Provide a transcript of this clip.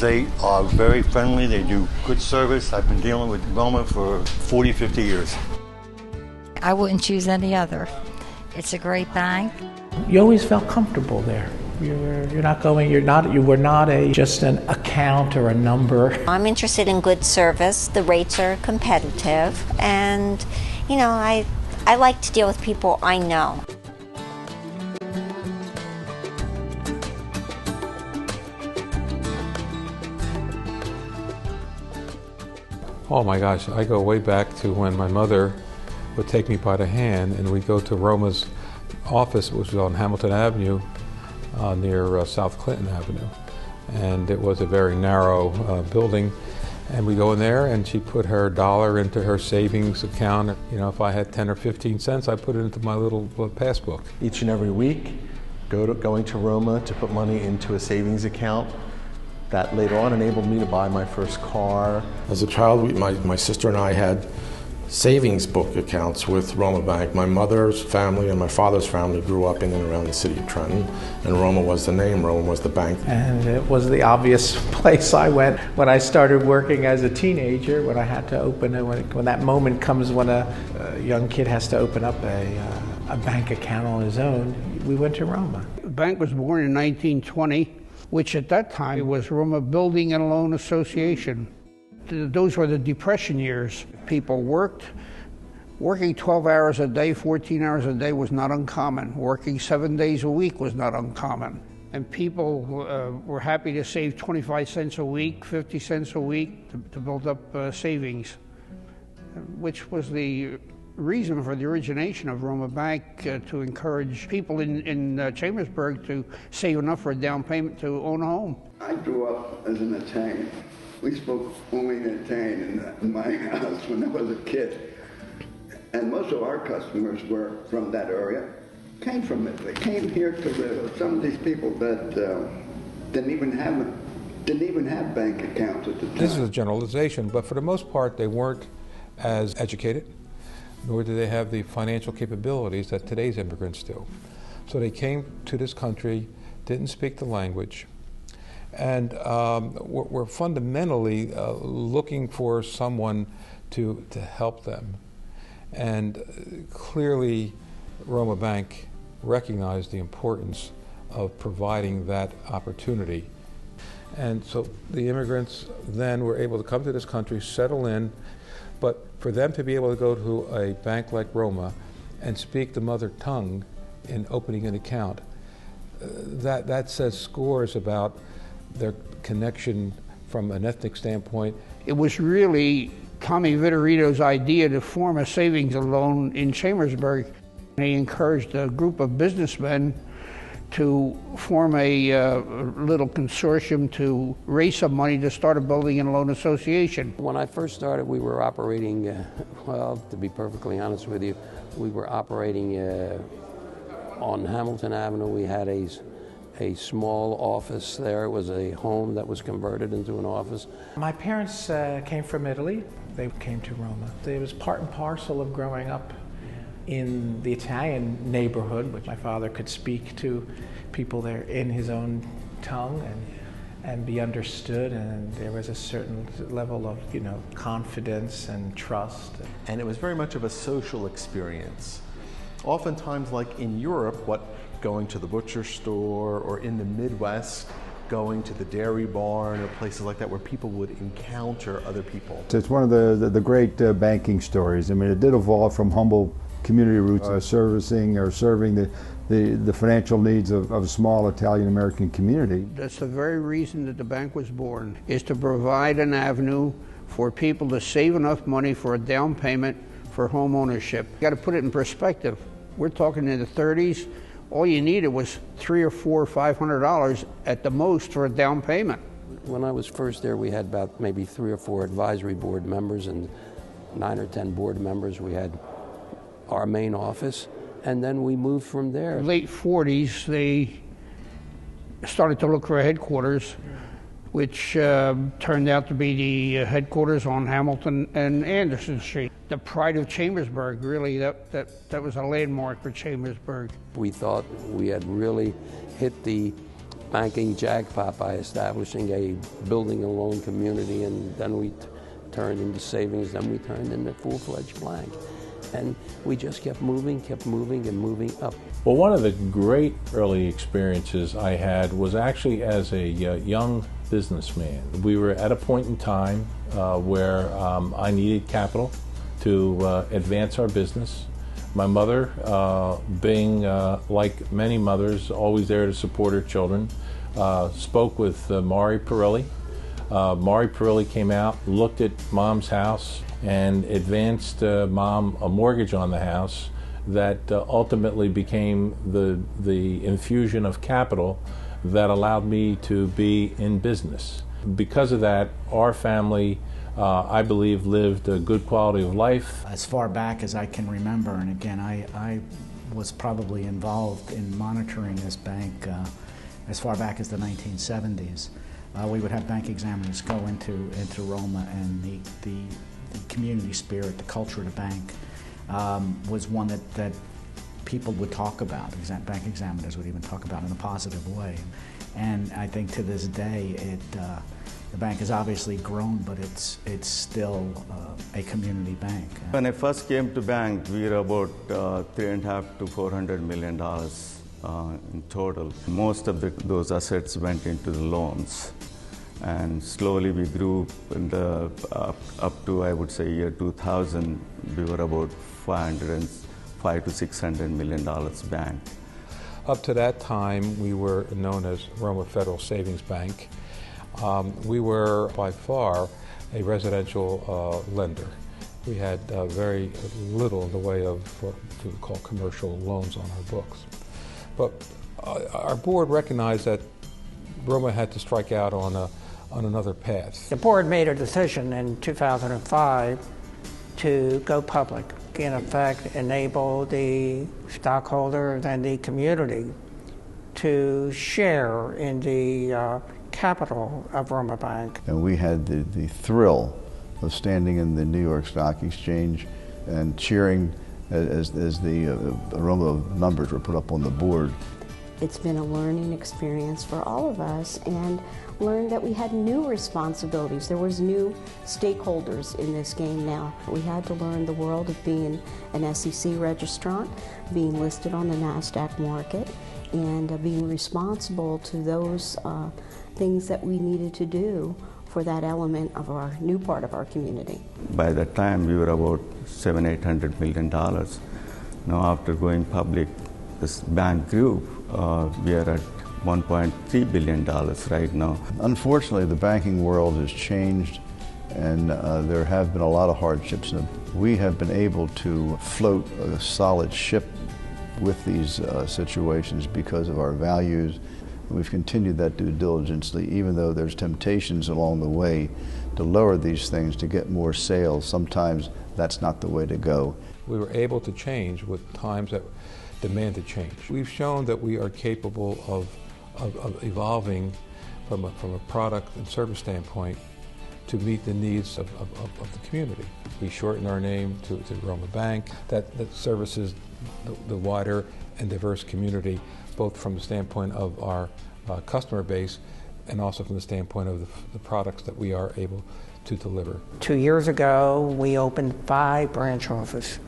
They are very friendly. They do good service. I've been dealing with Roma for 40, 50 years. I wouldn't choose any other. It's a great bank. You always felt comfortable there. You were not just an account or a number. I'm interested in good service. The rates are competitive, and I like to deal with people I know. Oh my gosh, I go way back to when my mother would take me by the hand and we'd go to Roma's office, which was on Hamilton Avenue near South Clinton Avenue. And it was a very narrow building. And we go in there and she put her dollar into her savings account. If I had 10 or 15 cents, I put it into my little passbook. Each and every week, going to Roma to put money into a savings account. That later on enabled me to buy my first car. As a child, my sister and I had savings book accounts with Roma Bank. My mother's family and my father's family grew up in and around the city of Trenton, and Roma was the name, Roma was the bank. And it was the obvious place I went when I started working as a teenager, when I had to open it, when that moment comes when a young kid has to open up a bank account on his own. We went to Roma. The bank was born in 1920. Which at that time was Roma Building and Loan Association. Those were the Depression years. People working 12 hours a day, 14 hours a day was not uncommon. Working 7 days a week was not uncommon. And people were happy to save 25 cents a week, 50 cents a week to build up savings, which was the reason for the origination of Roma Bank, to encourage people in Chambersburg to save enough for a down payment to own a home. I grew up as an Italian. We spoke only Italian in my house when I was a kid. And most of our customers were from that area, came from it. They came here to live. Some of these people that didn't even have bank accounts at the time. This is a generalization, but for the most part, they weren't as educated, nor did they have the financial capabilities that today's immigrants do. So they came to this country, didn't speak the language, and were fundamentally looking for someone to help them. And clearly, Roma Bank recognized the importance of providing that opportunity. And so the immigrants then were able to come to this country, settle in, but for them to be able to go to a bank like Roma and speak the mother tongue in opening an account, that says scores about their connection from an ethnic standpoint. It was really Tommy Vitorito's idea to form a savings and loan in Chambersburg. He encouraged a group of businessmen to form a little consortium to raise some money to start a building and loan association. When I first started, we were operating, well, to be perfectly honest with you, we were operating on Hamilton Avenue. We had a small office there. It was a home that was converted into an office. My parents came from Italy. They came to Roma. It was part and parcel of growing up in the Italian neighborhood, which my father could speak to people there in his own tongue and be understood, and there was a certain level of confidence and trust. And it was very much of a social experience. Oftentimes, like in Europe, going to the butcher store, or in the Midwest, going to the dairy barn or places like that where people would encounter other people. It's one of the great banking stories. I mean, it did evolve from humble community roots, serving the financial needs of a small Italian-American community. That's the very reason that the bank was born, is to provide an avenue for people to save enough money for a down payment for home ownership. You got to put it in perspective. We're talking in the 30s. All you needed was $300 or $400 or $500 at the most for a down payment. When I was first there, we had about maybe 3 or 4 advisory board members and 9 or 10 board members. We had our main office, and then we moved from there. Late 40s, they started to look for a headquarters, which turned out to be the headquarters on Hamilton and Anderson Street. The pride of Chambersburg, really, that was a landmark for Chambersburg. We thought we had really hit the banking jackpot by establishing a building and loan community, and then we turned into savings, then we turned into full-fledged bank. And we just kept moving and moving up. Well, one of the great early experiences I had was actually as a young businessman. We were at a point in time where I needed capital to advance our business. My mother, being like many mothers, always there to support her children, spoke with Maury Perilli. Maury Perilli came out, looked at Mom's house, and advanced Mom a mortgage on the house that ultimately became the infusion of capital that allowed me to be in business. Because of that, our family, I believe, lived a good quality of life. As far back as I can remember, and again, I was probably involved in monitoring this bank as far back as the 1970s. We would have bank examiners go into Roma, and the community spirit, the culture of the bank was one that people would talk about. Bank examiners would even talk about in a positive way. And I think to this day, the bank has obviously grown, but it's still a community bank. When I first came to bank, we were about $3.5 to $400 million in total. Most of those assets went into the loans. And slowly we grew up to, I would say, year 2000, we were about $500 to $600 million bank. Up to that time, we were known as Roma Federal Savings Bank. We were by far a residential lender. We had very little in the way of what we would call commercial loans on our books. But our board recognized that Roma had to strike out on another path. The board made a decision in 2005 to go public, in effect enable the stockholders and the community to share in the capital of Roma Bank. And we had the thrill of standing in the New York Stock Exchange and cheering as the Roma numbers were put up on the board. It's been a learning experience for all of us, and learned that we had new responsibilities. There was new stakeholders in this game now. We had to learn the world of being an SEC registrant, being listed on the NASDAQ market, and being responsible to those things that we needed to do for that element of our new part of our community. By that time, we were about $700–800 million. Now, after going public, this bank grew. We are at $1.3 billion right now. Unfortunately, the banking world has changed, and there have been a lot of hardships. And we have been able to float a solid ship with these situations because of our values. We've continued that due diligently, even though there's temptations along the way to lower these things to get more sales. Sometimes that's not the way to go. We were able to change with times that demanded change. We've shown that we are capable of evolving from a product and service standpoint to meet the needs of the community. We shortened our name to Roma Bank. That services the wider and diverse community, both from the standpoint of our customer base and also from the standpoint of the products that we are able to deliver. 2 years ago, we opened 5 branch offices.